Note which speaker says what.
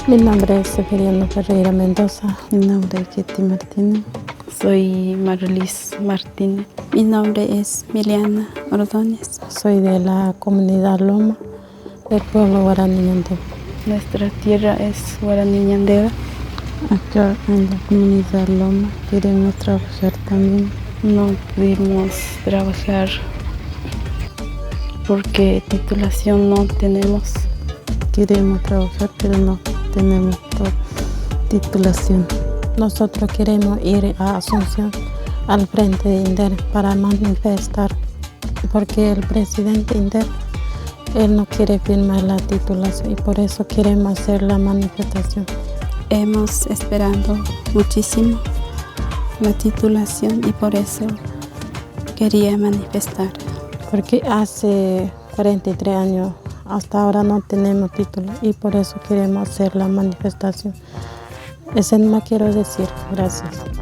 Speaker 1: Mi nombre es Severiano Ferreira Mendoza.
Speaker 2: Mi nombre es Ketty Martínez.
Speaker 3: Soy Marilis Martínez.
Speaker 4: Mi nombre es Miliana Ordóñez.
Speaker 1: Soy de la comunidad Loma, del pueblo Guaraní Ñandega.
Speaker 3: Nuestra tierra es Guaraní Ñandega.
Speaker 2: Acá en la comunidad Loma queremos trabajar también.
Speaker 3: No pudimos trabajar porque titulación no tenemos.
Speaker 2: Queremos trabajar, pero no tenemos titulación.
Speaker 1: Nosotros queremos ir a Asunción, al frente de INDER, para manifestar, porque el presidente INDER, él no quiere firmar la titulación y por eso queremos hacer la manifestación.
Speaker 4: Hemos esperado muchísimo la titulación y por eso quería manifestar.
Speaker 1: Porque hace 43 años hasta ahora no tenemos título y por eso queremos hacer la manifestación. Eso no quiero decir. Gracias.